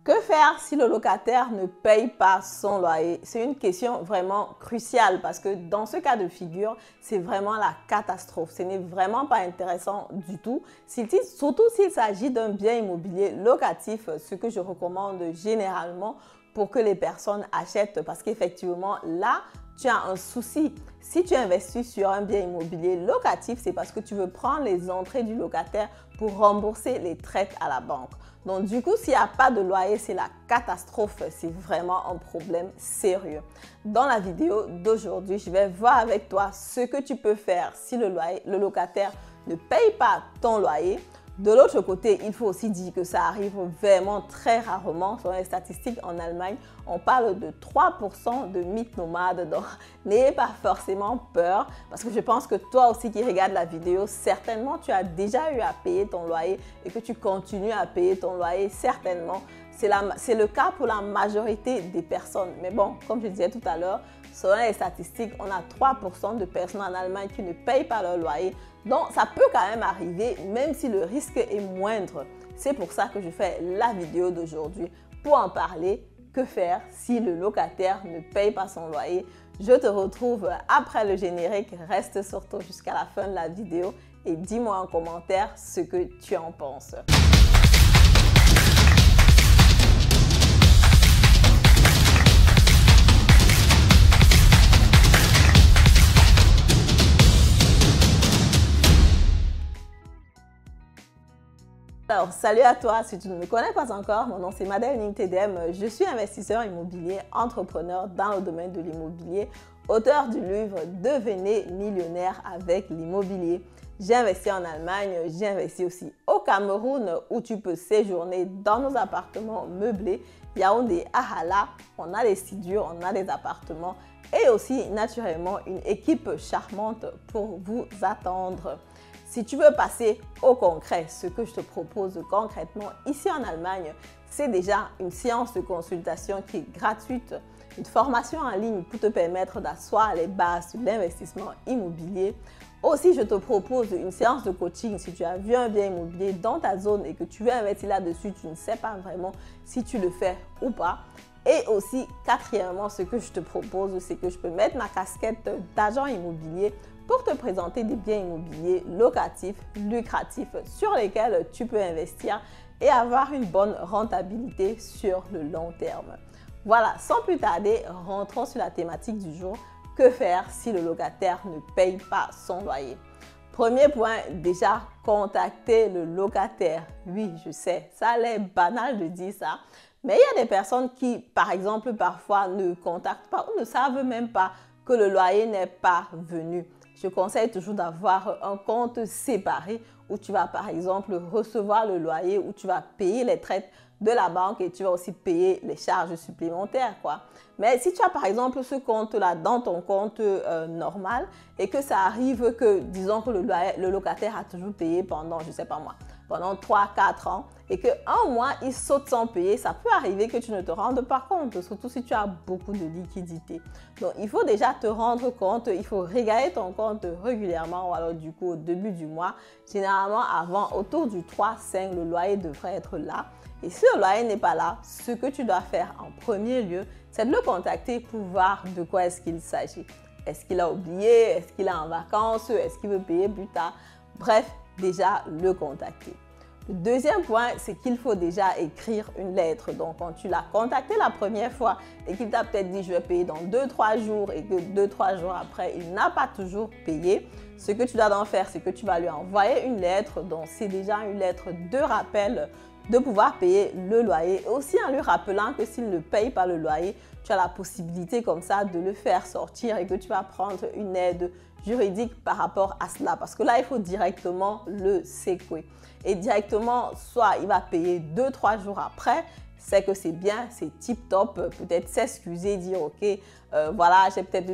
Que faire si le locataire ne paye pas son loyer? C'est une question vraiment cruciale parce que dans ce cas de figure, c'est vraiment la catastrophe. Ce n'est vraiment pas intéressant du tout. Surtout s'il s'agit d'un bien immobilier locatif, ce que je recommande généralement pour que les personnes achètent parce qu'effectivement, là, tu as un souci. Si tu investis sur un bien immobilier locatif, c'est parce que tu veux prendre les entrées du locataire pour rembourser les traites à la banque. Donc du coup, s'il n'y a pas de loyer, c'est la catastrophe. C'est vraiment un problème sérieux. Dans la vidéo d'aujourd'hui, je vais voir avec toi ce que tu peux faire si le locataire ne paye pas ton loyer. De l'autre côté, il faut aussi dire que ça arrive vraiment très rarement. Selon les statistiques en Allemagne, on parle de 3% de mythes nomades. Donc, n'ayez pas forcément peur parce que je pense que toi aussi qui regardes la vidéo, certainement tu as déjà eu à payer ton loyer et que tu continues à payer ton loyer, certainement. C'est le cas pour la majorité des personnes. Mais bon, comme je disais tout à l'heure, selon les statistiques, on a 3% de personnes en Allemagne qui ne payent pas leur loyer. Donc, ça peut quand même arriver, même si le risque est moindre. C'est pour ça que je fais la vidéo d'aujourd'hui pour en parler. Que faire si le locataire ne paye pas son loyer? Je te retrouve après le générique. Reste surtout jusqu'à la fin de la vidéo et dis-moi en commentaire ce que tu en penses. Alors, salut à toi, si tu ne me connais pas encore, mon nom c'est Madeleine Ning-Tedem, je suis investisseur immobilier, entrepreneur dans le domaine de l'immobilier, auteur du livre Devenez millionnaire avec l'immobilier. J'ai investi en Allemagne, j'ai investi aussi au Cameroun où tu peux séjourner dans nos appartements meublés, Yaoundé, Ahala, on a des studios, on a des appartements et aussi naturellement une équipe charmante pour vous attendre. Si tu veux passer au concret, ce que je te propose concrètement ici en Allemagne, c'est déjà une séance de consultation qui est gratuite, une formation en ligne pour te permettre d'asseoir les bases de l'investissement immobilier. Aussi, je te propose une séance de coaching si tu as vu un bien immobilier dans ta zone et que tu veux investir là-dessus, tu ne sais pas vraiment si tu le fais ou pas. Et aussi, quatrièmement, ce que je te propose, c'est que je peux mettre ma casquette d'agent immobilier pour te présenter des biens immobiliers locatifs, lucratifs, sur lesquels tu peux investir et avoir une bonne rentabilité sur le long terme. Voilà, sans plus tarder, rentrons sur la thématique du jour. Que faire si le locataire ne paye pas son loyer? Premier point, déjà, contacter le locataire. Oui, je sais, ça a l'air banal de dire ça, mais il y a des personnes qui, par exemple, parfois ne contactent pas ou ne savent même pas que le loyer n'est pas venu. Je conseille toujours d'avoir un compte séparé où tu vas par exemple recevoir le loyer, où tu vas payer les traites de la banque et tu vas aussi payer les charges supplémentaires, quoi. Mais si tu as par exemple ce compte-là dans ton compte normal et que ça arrive que, disons que le locataire a toujours payé pendant, je ne sais pas moi, pendant 3-4 ans et qu'un mois, il saute sans payer, ça peut arriver que tu ne te rendes pas compte, surtout si tu as beaucoup de liquidités. Donc, il faut déjà te rendre compte, il faut regarder ton compte régulièrement ou alors du coup au début du mois. Généralement, autour du 3-5, le loyer devrait être là. Et si le loyer n'est pas là, ce que tu dois faire en premier lieu, c'est de le contacter pour voir de quoi est-ce qu'il s'agit. Est-ce qu'il a oublié? Est-ce qu'il est en vacances? Est-ce qu'il veut payer plus tard? Bref, déjà le contacter. Le deuxième point, c'est qu'il faut déjà écrire une lettre. Donc, quand tu l'as contacté la première fois et qu'il t'a peut-être dit « je vais payer dans 2-3 jours » et que 2-3 jours après, il n'a pas toujours payé, ce que tu dois donc faire, c'est que tu vas lui envoyer une lettre. Donc, c'est déjà une lettre de rappel de pouvoir payer le loyer. Et aussi en lui rappelant que s'il ne paye pas le loyer, tu as la possibilité comme ça de le faire sortir et que tu vas prendre une aide juridique par rapport à cela. Parce que là, il faut directement le séquer. Et directement, soit il va payer 2-3 jours après, c'est que c'est bien, c'est tip top, peut-être s'excuser, dire ok, voilà, j'ai peut-être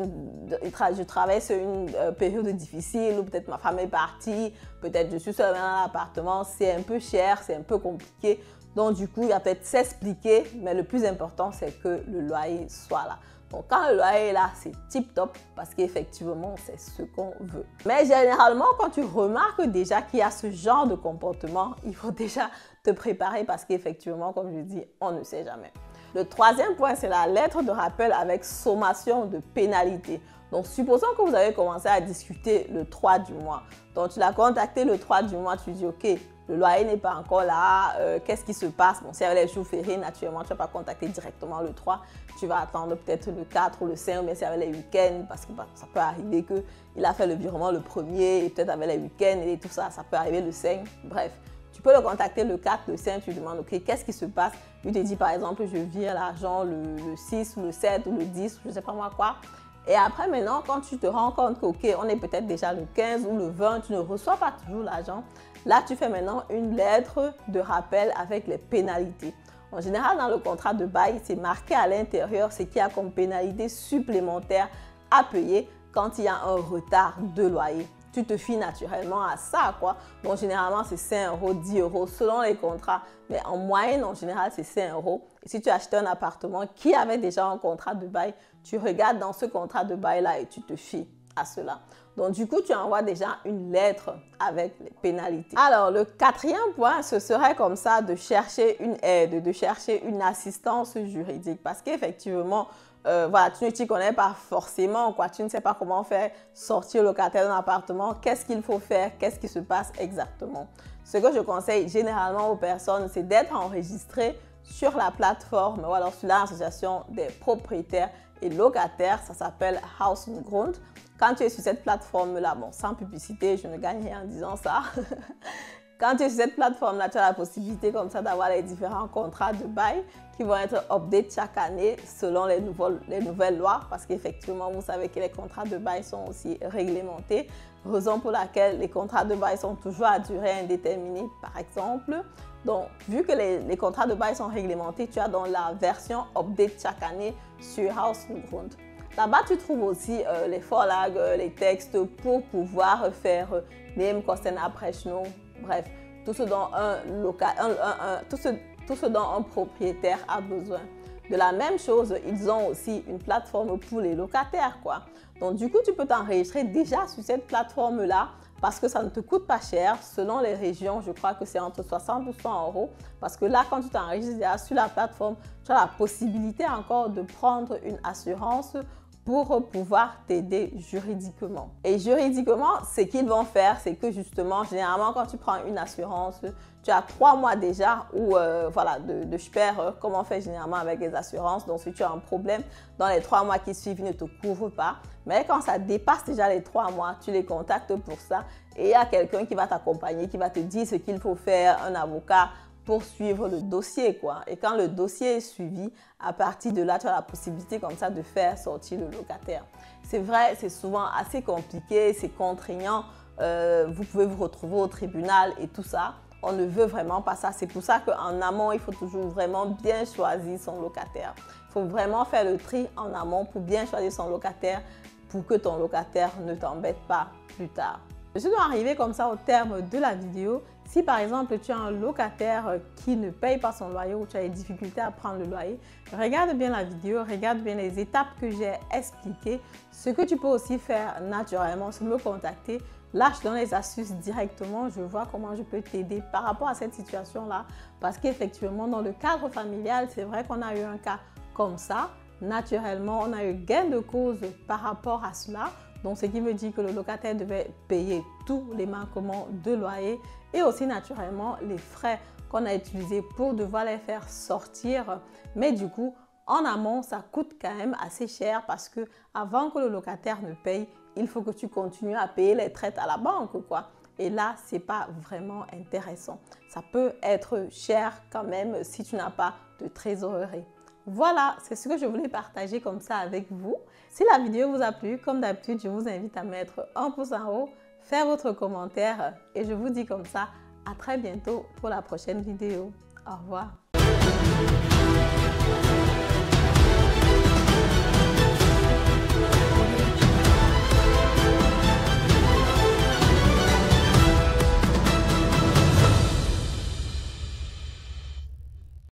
je travaille sur une période difficile ou peut-être ma femme est partie, peut-être je suis seule dans l'appartement, c'est un peu cher, c'est un peu compliqué. Donc du coup, il va peut-être s'expliquer, mais le plus important, c'est que le loyer soit là. Donc quand le loyer est là, c'est tip top parce qu'effectivement, c'est ce qu'on veut. Mais généralement, quand tu remarques déjà qu'il y a ce genre de comportement, il faut déjà te préparer parce qu'effectivement, comme je dis, on ne sait jamais. Le troisième point, c'est la lettre de rappel avec sommation de pénalité. Donc, supposons que vous avez commencé à discuter le 3 du mois. Donc, tu l'as contacté le 3 du mois, tu dis, OK, le loyer n'est pas encore là, qu'est-ce qui se passe? Bon, si il y avait les jours fériés, naturellement, tu ne vas pas contacter directement le 3. Tu vas attendre peut-être le 4 ou le 5, mais s'il y avait les week-ends, parce que ça peut arriver qu'il a fait le virement le 1er et peut-être avec les week-ends et tout ça, ça peut arriver le 5. Bref, tu peux le contacter le 4, le 5, tu lui demandes, OK, qu'est-ce qui se passe? Lui te dit, par exemple, je vire l'argent le 6 ou le 7 ou le 10, je ne sais pas moi quoi. Et après, maintenant, quand tu te rends compte que, OK, on est peut-être déjà le 15 ou le 20, tu ne reçois pas toujours l'argent, là, tu fais maintenant une lettre de rappel avec les pénalités. En général, dans le contrat de bail, c'est marqué à l'intérieur ce qu'il y a comme pénalité supplémentaire à payer quand il y a un retard de loyer. Tu te fies naturellement à ça, quoi. Donc, généralement, c'est 5 euros, 10 euros selon les contrats. Mais en moyenne, en général, c'est 5 euros. Et si tu achètes un appartement qui avait déjà un contrat de bail, tu regardes dans ce contrat de bail-là et tu te fies à cela. Donc, du coup, tu envoies déjà une lettre avec les pénalités. Alors, le quatrième point, ce serait comme ça de chercher une aide, de chercher une assistance juridique. Parce qu'effectivement, voilà, tu ne t'y connais pas forcément, quoi. Tu ne sais pas comment faire sortir le locataire d'un appartement, qu'est-ce qu'il faut faire, qu'est-ce qui se passe exactement. Ce que je conseille généralement aux personnes, c'est d'être enregistré sur la plateforme, voilà, sur l'association des propriétaires et locataires, ça s'appelle Haus und Grund. Quand tu es sur cette plateforme-là, bon, sans publicité, je ne gagne rien en disant ça. Quand tu es sur cette plateforme-là, tu as la possibilité comme ça d'avoir les différents contrats de bail qui vont être updatés chaque année selon les nouvelles lois parce qu'effectivement, vous savez que les contrats de bail sont aussi réglementés, raison pour laquelle les contrats de bail sont toujours à durée indéterminée, par exemple. Donc, vu que les contrats de bail sont réglementés, tu as donc la version update chaque année sur Haus und Grund. Là-bas, tu trouves aussi les Vorlagen, les textes pour pouvoir faire Nebenkostenabrechnung. Bref, tout ce dont tout ce dont un propriétaire a besoin. De la même chose, ils ont aussi une plateforme pour les locataires, quoi. Donc, du coup, tu peux t'enregistrer déjà sur cette plateforme-là parce que ça ne te coûte pas cher. Selon les régions, je crois que c'est entre 60 ou 100 euros. Parce que là, quand tu t'enregistres déjà sur la plateforme, tu as la possibilité encore de prendre une assurance pour pouvoir t'aider juridiquement. Et juridiquement, ce qu'ils vont faire, c'est que justement, généralement, quand tu prends une assurance, tu as 3 mois déjà où, voilà, de super, comme on fait généralement avec les assurances. Donc, si tu as un problème, dans les 3 mois qui suivent, ils ne te couvrent pas. Mais quand ça dépasse déjà les 3 mois, tu les contactes pour ça. Et il y a quelqu'un qui va t'accompagner, qui va te dire ce qu'il faut faire, un avocat, pour suivre le dossier, quoi. Et quand le dossier est suivi, à partir de là, tu as la possibilité comme ça de faire sortir le locataire. C'est vrai, c'est souvent assez compliqué, c'est contraignant. Vous pouvez vous retrouver au tribunal et tout ça. On ne veut vraiment pas ça. C'est pour ça qu'en amont, il faut toujours vraiment bien choisir son locataire. Il faut vraiment faire le tri en amont pour bien choisir son locataire pour que ton locataire ne t'embête pas plus tard. Je suis arrivée comme ça au terme de la vidéo. Si par exemple tu as un locataire qui ne paye pas son loyer ou tu as des difficultés à prendre le loyer, regarde bien la vidéo, regarde bien les étapes que j'ai expliquées. Ce que tu peux aussi faire naturellement, c'est me contacter. Là, je donne les astuces directement. Je vois comment je peux t'aider par rapport à cette situation-là. Parce qu'effectivement, dans le cadre familial, c'est vrai qu'on a eu un cas comme ça. Naturellement, on a eu gain de cause par rapport à cela. Donc, ce qui veut dire que le locataire devait payer tous les manquements de loyer et aussi naturellement les frais qu'on a utilisés pour devoir les faire sortir. Mais du coup, en amont, ça coûte quand même assez cher parce que avant que le locataire ne paye, il faut que tu continues à payer les traites à la banque, quoi. Et là, ce n'est pas vraiment intéressant. Ça peut être cher quand même si tu n'as pas de trésorerie. Voilà, c'est ce que je voulais partager comme ça avec vous. Si la vidéo vous a plu, comme d'habitude, je vous invite à mettre un pouce en haut, faire votre commentaire et je vous dis comme ça à très bientôt pour la prochaine vidéo. Au revoir.